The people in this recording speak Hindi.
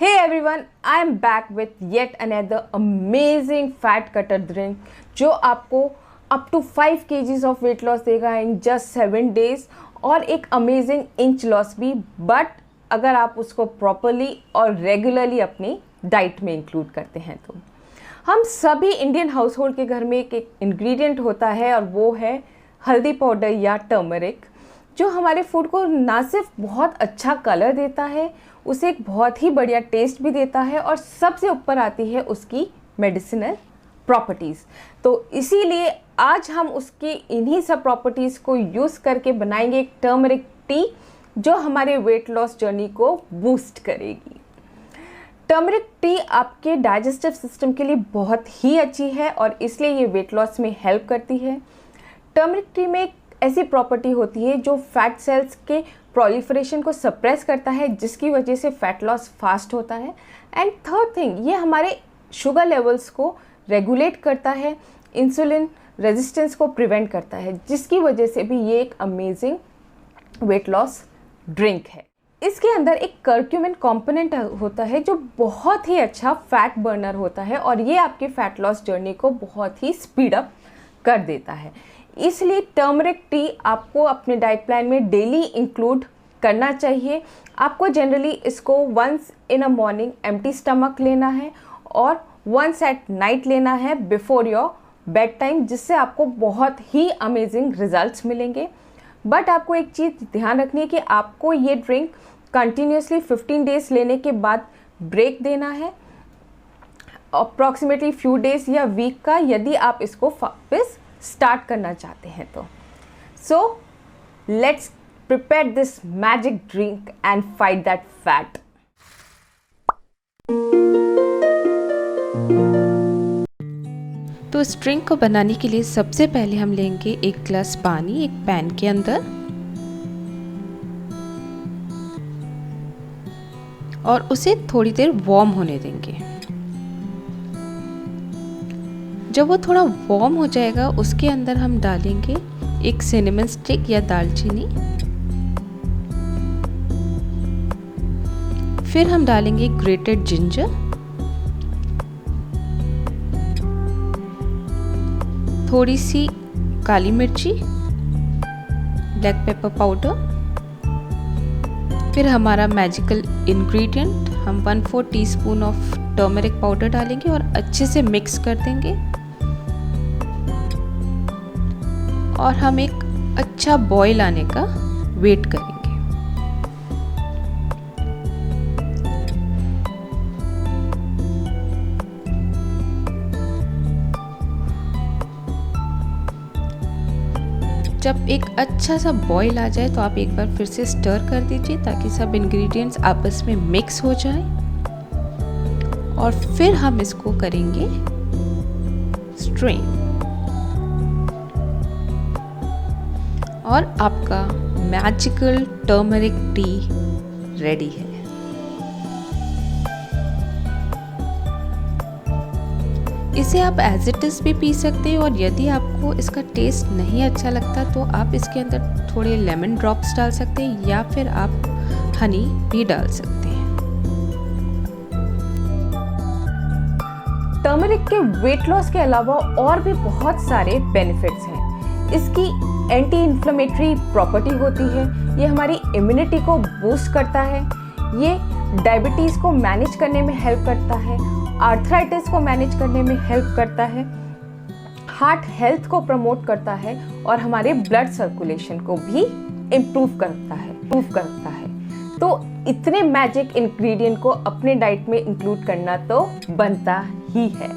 Hey everyone, I am back with yet another amazing fat cutter drink जो आपको up to 5 kgs of weight loss देगा in just 7 days और एक amazing inch loss भी, but अगर आप उसको properly और regularly अपनी डाइट में इंक्लूड करते हैं तो हम सभी इंडियन हाउस होल्ड के घर में एक इंग्रेडिएंट होता है और वो है हल्दी पाउडर या टर्मरिक, जो हमारे फूड को ना सिर्फ बहुत अच्छा कलर देता है, उसे एक बहुत ही बढ़िया टेस्ट भी देता है और सबसे ऊपर आती है उसकी मेडिसिनल प्रॉपर्टीज़। तो इसीलिए आज हम उसकी इन्हीं सब प्रॉपर्टीज़ को यूज़ करके बनाएंगे एक टर्मरिक टी जो हमारे वेट लॉस जर्नी को बूस्ट करेगी। टर्मरिक टी आपके डाइजेस्टिव सिस्टम के लिए बहुत ही अच्छी है और इसलिए ये वेट लॉस में हेल्प करती है। टर्मरिक टी में एक ऐसी प्रॉपर्टी होती है जो फैट सेल्स के प्रोलिफरेशन को सप्रेस करता है, जिसकी वजह से फैट लॉस फास्ट होता है। एंड थर्ड थिंग, ये हमारे शुगर लेवल्स को रेगुलेट करता है, इंसुलिन रेजिस्टेंस को प्रिवेंट करता है, जिसकी वजह से भी ये एक अमेजिंग वेट लॉस ड्रिंक है। इसके अंदर एक कर्क्यूमिन कंपोनेंट होता है जो बहुत ही अच्छा फैट बर्नर होता है और ये आपके फैट लॉस जर्नी को बहुत ही स्पीड अप कर देता है। इसलिए टर्मरिक टी आपको अपने डाइट प्लान में डेली इंक्लूड करना चाहिए। आपको जनरली इसको once in a morning empty stomach लेना है और वंस एट नाइट लेना है बिफोर योर बेड टाइम, जिससे आपको बहुत ही अमेजिंग रिजल्ट्स मिलेंगे। बट आपको एक चीज़ ध्यान रखनी है कि आपको ये ड्रिंक कंटिन्यूसली 15 डेज लेने के बाद ब्रेक देना है, अप्रॉक्सीमेटली फ्यू डेज या वीक का, यदि आप इसको वापस स्टार्ट करना चाहते हैं तो। So let's prepare this magic drink and fight that fat. तो इस ड्रिंक को बनाने के लिए सबसे पहले हम लेंगे एक ग्लास पानी एक पैन के अंदर और उसे थोड़ी देर वार्म होने देंगे। जब वो थोड़ा वार्म हो जाएगा उसके अंदर हम डालेंगे एक सिनेमन स्टिक या दालचीनी, फिर हम डालेंगे ग्रेटेड जिंजर, थोड़ी सी काली मिर्ची, ब्लैक पेपर पाउडर, फिर हमारा मैजिकल इंग्रेडिएंट हम 1/4 टीस्पून ऑफ टर्मरिक पाउडर डालेंगे और अच्छे से मिक्स कर देंगे और हम एक अच्छा बॉईल आने का वेट करेंगे। जब एक अच्छा सा बॉईल आ जाए तो आप एक बार फिर से स्टर कर दीजिए ताकि सब इंग्रेडिएंट्स आपस में मिक्स हो जाएं और फिर हम इसको करेंगे स्ट्रेन और आपका मैजिकल टर्मरिक टी रेडी है। इसे आप एज इट इज़ भी पी सकते हैं और यदि आपको इसका टेस्ट नहीं अच्छा लगता तो आप इसके अंदर थोड़े लेमन ड्रॉप्स डाल सकते हैं या फिर आप हनी भी डाल सकते हैं। टर्मरिक के वेट लॉस के अलावा और भी बहुत सारे बेनिफिट्स हैं। इसकी एंटी इन्फ्लेमेटरी प्रॉपर्टी होती है, ये हमारी इम्यूनिटी को बूस्ट करता है, ये डायबिटीज़ को मैनेज करने में हेल्प करता है, आर्थराइटिस को मैनेज करने में हेल्प करता है, हार्ट हेल्थ को प्रमोट करता है और हमारे ब्लड सर्कुलेशन को भी इम्प्रूव करता है। तो इतने मैजिक इंग्रेडिएंट को अपने डाइट में इंक्लूड करना तो बनता ही है।